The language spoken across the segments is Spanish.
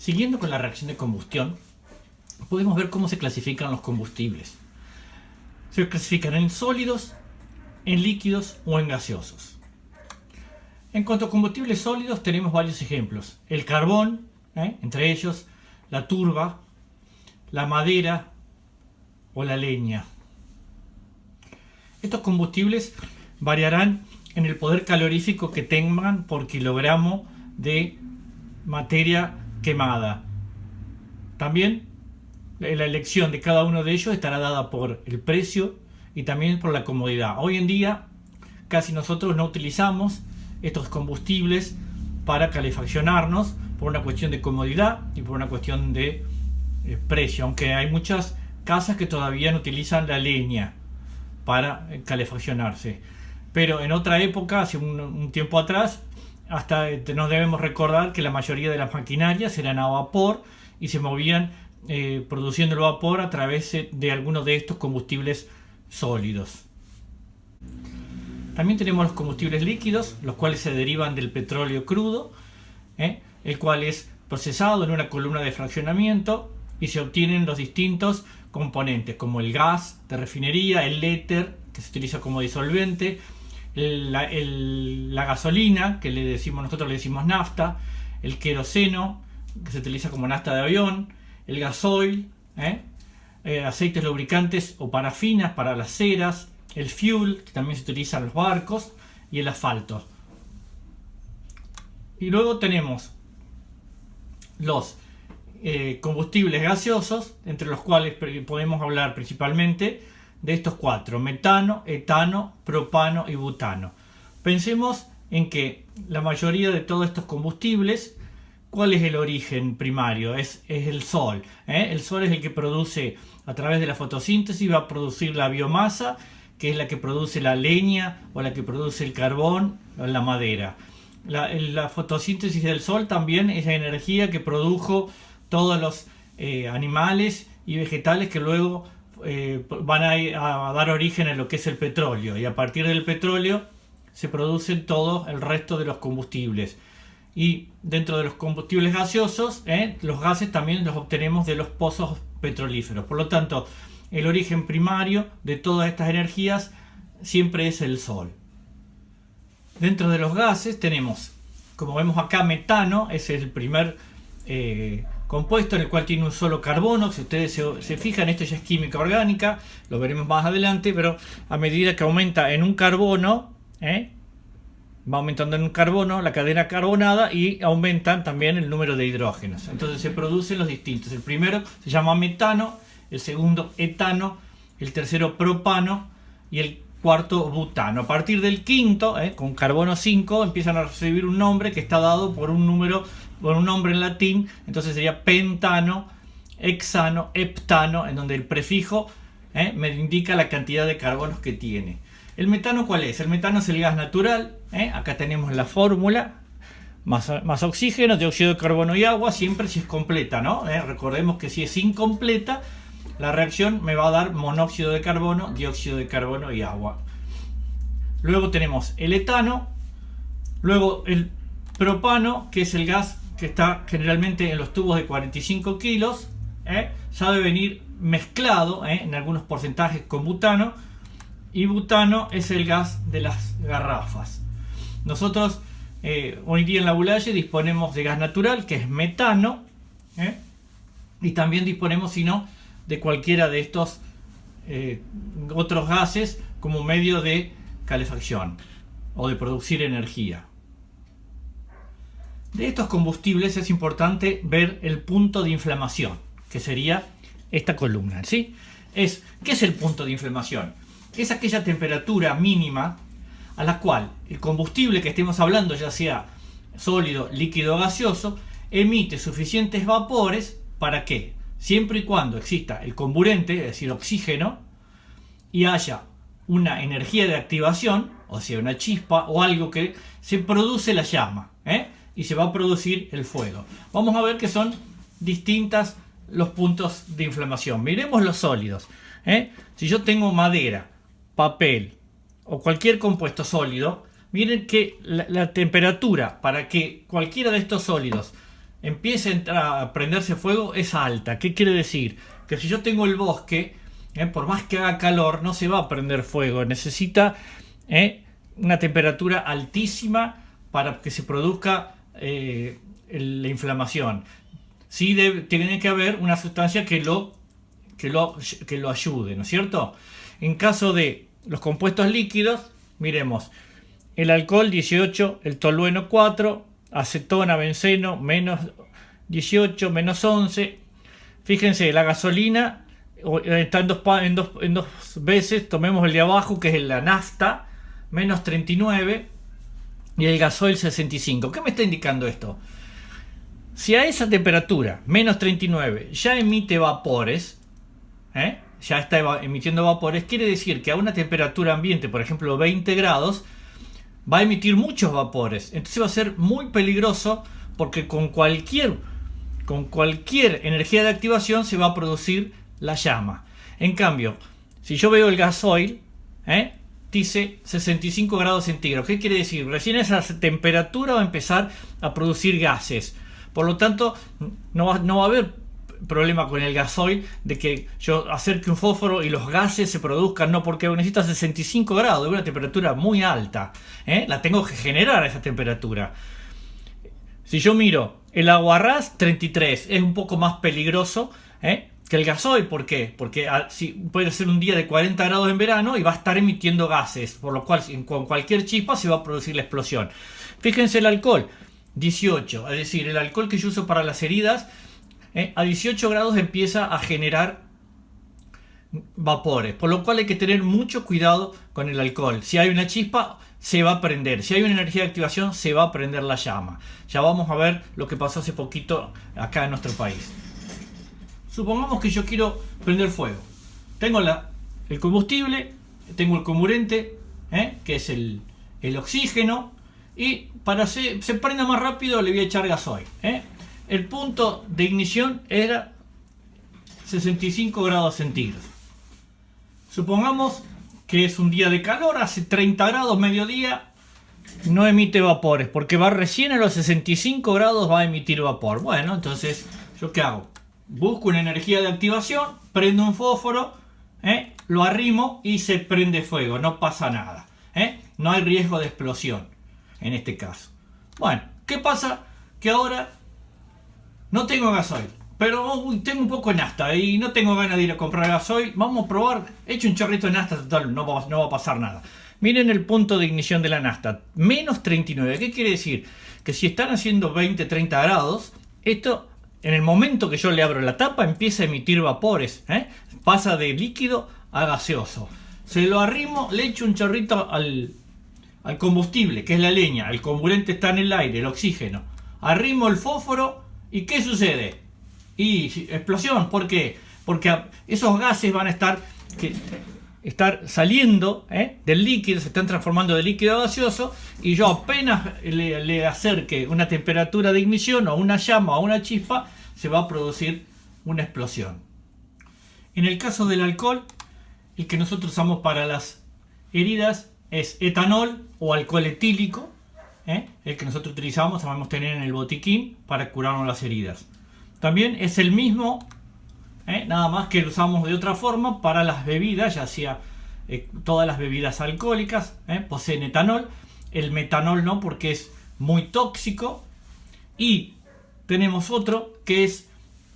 Siguiendo con la reacción de combustión, podemos ver cómo se clasifican los combustibles. Se clasifican en sólidos, en líquidos o en gaseosos. En cuanto a combustibles sólidos, tenemos varios ejemplos. El carbón, entre ellos la turba, la madera o la leña. Estos combustibles variarán en el poder calorífico que tengan por kilogramo de materia quemada. También la elección de cada uno de ellos estará dada por el precio y también por la comodidad. Hoy en día casi nosotros no utilizamos estos combustibles para calefaccionarnos por una cuestión de comodidad y por una cuestión de precio, aunque hay muchas casas que todavía no utilizan la leña para calefaccionarse. Pero en otra época, hace un tiempo atrás, hasta nos debemos recordar que la mayoría de las maquinarias eran a vapor y se movían produciendo el vapor a través de algunos de estos combustibles sólidos. También tenemos los combustibles líquidos, los cuales se derivan del petróleo crudo, el cual es procesado en una columna de fraccionamiento y se obtienen los distintos componentes, como el gas de refinería, el éter, que se utiliza como disolvente, la gasolina, que nosotros le decimos nafta, el queroseno, que se utiliza como nafta de avión, el gasoil, aceites lubricantes o parafinas para las ceras, el fuel, que también se utiliza en los barcos, y el asfalto. Y luego tenemos los combustibles gaseosos, entre los cuales podemos hablar principalmente de estos cuatro: metano, etano, propano y butano. Pensemos en que la mayoría de todos estos combustibles, ¿cuál es el origen primario? Es el sol. El sol es el que produce, a través de la fotosíntesis, va a producir la biomasa, que es la que produce la leña o la que produce el carbón o la madera. La fotosíntesis del sol también es la energía que produjo todos los animales y vegetales que luego van a dar origen a lo que es el petróleo, y a partir del petróleo se producen todo el resto de los combustibles. Y dentro de los combustibles gaseosos, los gases también los obtenemos de los pozos petrolíferos. Por lo tanto, el origen primario de todas estas energías siempre es el sol. Dentro de los gases tenemos, como vemos acá, metano. Es el primer compuesto, en el cual tiene un solo carbono. Si ustedes se fijan, esto ya es química orgánica, lo veremos más adelante, pero a medida que aumenta en un carbono, va aumentando en un carbono la cadena carbonada y aumentan también el número de hidrógenos. Entonces se producen los distintos. El primero se llama metano, el segundo etano, el tercero propano y el cuarto butano. A partir del quinto, con carbono 5, empiezan a recibir un nombre que está dado por un nombre en latín. Entonces sería pentano, hexano, heptano, en donde el prefijo me indica la cantidad de carbonos que tiene. ¿El metano cuál es? El metano es el gas natural. Acá tenemos la fórmula. Más oxígeno, dióxido de carbono y agua, siempre si es completa, ¿no? Recordemos que si es incompleta, la reacción me va a dar monóxido de carbono, dióxido de carbono y agua. Luego tenemos el etano. Luego el propano, que es el gas que está generalmente en los tubos de 45 kilos. Sabe venir mezclado en algunos porcentajes con butano. Y butano es el gas de las garrafas. Nosotros hoy día en la Boulaye disponemos de gas natural, que es metano, y también disponemos, si no, de cualquiera de estos otros gases como medio de calefacción o de producir energía. De estos combustibles es importante ver el punto de inflamación, que sería esta columna, ¿sí? ¿Qué es el punto de inflamación? Es aquella temperatura mínima a la cual el combustible que estemos hablando, ya sea sólido, líquido o gaseoso, emite suficientes vapores para que, siempre y cuando exista el comburente, es decir, oxígeno, y haya una energía de activación, o sea, una chispa o algo que se produce la llama, y se va a producir el fuego. Vamos a ver que son distintas los puntos de inflamación. Miremos los sólidos. Si yo tengo madera, papel o cualquier compuesto sólido, miren que la temperatura para que cualquiera de estos sólidos empiece a, a prenderse fuego es alta. ¿Qué quiere decir? Que si yo tengo el bosque, por más que haga calor, no se va a prender fuego. Necesita una temperatura altísima para que se produzca la inflamación. Sí tiene que haber una sustancia que lo ayude, ¿no es cierto? En caso de los compuestos líquidos, miremos, el alcohol 18, el tolueno 4, acetona, benceno, menos 18, menos 11. Fíjense, la gasolina está en dos veces. Tomemos el de abajo, que es la nafta, menos 39, y el gasoil 65. ¿Qué me está indicando esto? Si a esa temperatura, menos 39, ya emite vapores, ya está emitiendo vapores, quiere decir que a una temperatura ambiente, por ejemplo 20 grados, va a emitir muchos vapores. Entonces va a ser muy peligroso, porque con cualquier energía de activación se va a producir la llama. En cambio, si yo veo el gasoil, dice 65 grados centígrados. ¿Qué quiere decir? Recién a esa temperatura va a empezar a producir gases. Por lo tanto, no va a haber problema con el gasoil de que yo acerque un fósforo y los gases se produzcan, no, porque necesita 65 grados, de una temperatura muy alta. La tengo que generar a esa temperatura. Si yo miro el aguarrás 33, es un poco más peligroso que el gasoil. ¿Por qué? Porque puede ser un día de 40 grados en verano y va a estar emitiendo gases, por lo cual con cualquier chispa se va a producir la explosión. Fíjense el alcohol 18, es decir, el alcohol que yo uso para las heridas, a 18 grados empieza a generar vapores, por lo cual hay que tener mucho cuidado con el alcohol. Si hay una chispa, se va a prender. Si hay una energía de activación, se va a prender la llama. Ya vamos a ver lo que pasó hace poquito acá en nuestro país. Supongamos que yo quiero prender fuego. Tengo el combustible, tengo el comburente, que es el oxígeno, y para que se prenda más rápido le voy a echar gasoil. El punto de ignición era 65 grados centígrados. Supongamos que es un día de calor, hace 30 grados, mediodía, no emite vapores, porque va recién a los 65 grados, va a emitir vapor. Bueno, entonces, ¿yo qué hago? Busco una energía de activación, prendo un fósforo, lo arrimo y se prende fuego, no pasa nada. No hay riesgo de explosión en este caso. Bueno, ¿qué pasa? Que ahora no tengo gasoil, pero tengo un poco de nafta y no tengo ganas de ir a comprar gasoil. Vamos a probar, echo un chorrito de nafta, total, no va a pasar nada. Miren el punto de ignición de la nafta, menos 39. ¿Qué quiere decir? Que si están haciendo 20, 30 grados, esto, en el momento que yo le abro la tapa, empieza a emitir vapores. Pasa de líquido a gaseoso. Se lo arrimo, le echo un chorrito al combustible, que es la leña. El comburente está en el aire, el oxígeno. Arrimo el fósforo y ¿qué sucede? Y explosión. ¿Por qué? Porque esos gases van a estar saliendo del líquido, se están transformando de líquido a gaseoso, y yo apenas le acerque una temperatura de ignición o una llama o una chispa, se va a producir una explosión. En el caso del alcohol, el que nosotros usamos para las heridas es etanol o alcohol etílico, el que nosotros utilizamos, sabemos tener en el botiquín para curarnos las heridas. También es el mismo, nada más que lo usamos de otra forma para las bebidas, ya sea todas las bebidas alcohólicas poseen etanol. El metanol no, porque es muy tóxico. Y tenemos otro que es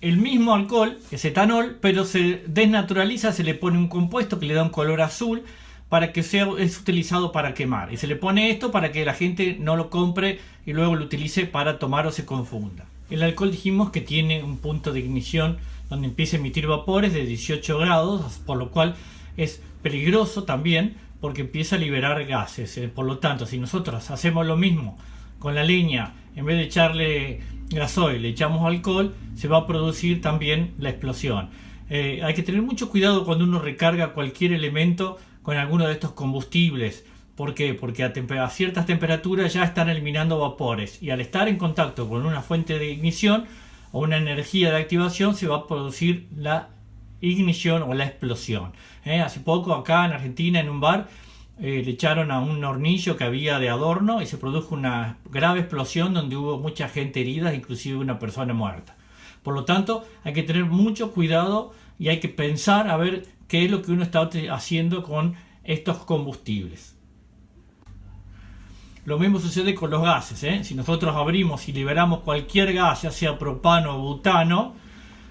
el mismo alcohol, que es etanol, pero se desnaturaliza, se le pone un compuesto que le da un color azul para que es utilizado para quemar. Y se le pone esto para que la gente no lo compre y luego lo utilice para tomar o se confunda. El alcohol dijimos que tiene un punto de ignición donde empieza a emitir vapores de 18 grados, por lo cual es peligroso también porque empieza a liberar gases. Por lo tanto, si nosotros hacemos lo mismo con la leña, en vez de echarle gasoil, le echamos alcohol, se va a producir también la explosión. Hay que tener mucho cuidado cuando uno recarga cualquier elemento con alguno de estos combustibles. ¿Por qué? Porque a ciertas temperaturas ya están eliminando vapores, y al estar en contacto con una fuente de ignición o una energía de activación, se va a producir la ignición o la explosión. Hace poco acá en Argentina, en un bar, le echaron a un hornillo que había de adorno y se produjo una grave explosión donde hubo mucha gente herida, inclusive una persona muerta. Por lo tanto, hay que tener mucho cuidado y hay que pensar a ver qué es lo que uno está haciendo con estos combustibles. Lo mismo sucede con los gases, ¿eh? Si nosotros abrimos y liberamos cualquier gas, ya sea propano o butano,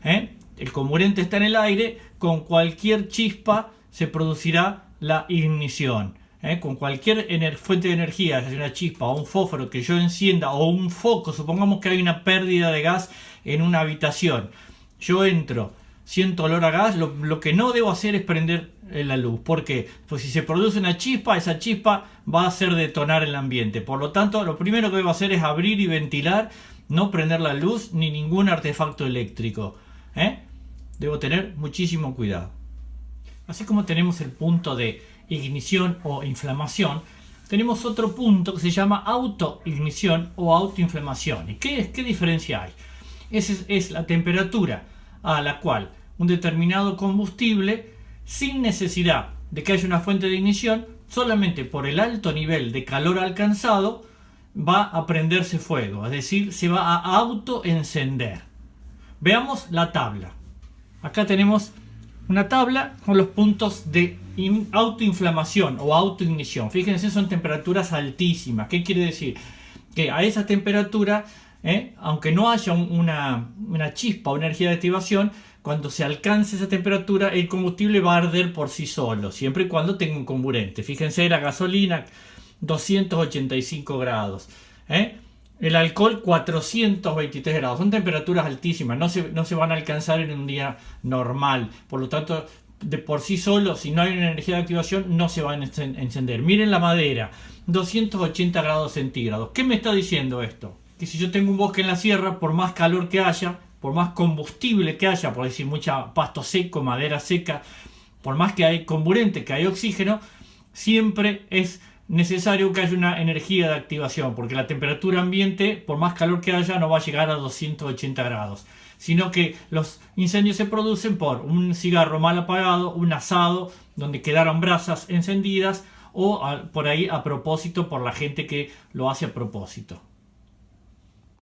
el comburente está en el aire, con cualquier chispa se producirá la ignición. Con cualquier fuente de energía, ya sea una chispa o un fósforo que yo encienda o un foco, supongamos que hay una pérdida de gas en una habitación. Yo entro, siento olor a gas, lo que no debo hacer es prender la luz. ¿Por qué? Pues si se produce una chispa, esa chispa va a hacer detonar el ambiente. Por lo tanto, lo primero que debo hacer es abrir y ventilar, no prender la luz ni ningún artefacto eléctrico. Debo tener muchísimo cuidado. Así como tenemos el punto de ignición o inflamación, tenemos otro punto que se llama autoignición o autoinflamación. ¿Y qué diferencia hay? Esa es la temperatura a la cual un determinado combustible, sin necesidad de que haya una fuente de ignición, solamente por el alto nivel de calor alcanzado, va a prenderse fuego, es decir, se va a autoencender. Veamos la tabla. Acá tenemos una tabla con los puntos de autoinflamación o autoignición. Fíjense, son temperaturas altísimas. ¿Qué quiere decir? Que a esa temperatura, aunque no haya una chispa o energía de activación, cuando se alcance esa temperatura, el combustible va a arder por sí solo, siempre y cuando tenga un comburente. Fíjense, la gasolina, 285 grados. El alcohol, 423 grados. Son temperaturas altísimas, no se van a alcanzar en un día normal. Por lo tanto, de por sí solo, si no hay una energía de activación, no se va a encender. Miren la madera, 280 grados centígrados. ¿Qué me está diciendo esto? Que si yo tengo un bosque en la sierra, por más calor que haya, por más combustible que haya, por decir mucha pasto seco, madera seca, por más que hay comburente, que hay oxígeno, siempre es necesario que haya una energía de activación, porque la temperatura ambiente, por más calor que haya, no va a llegar a 280 grados, sino que los incendios se producen por un cigarro mal apagado, un asado donde quedaron brasas encendidas, o por ahí a propósito, por la gente que lo hace a propósito.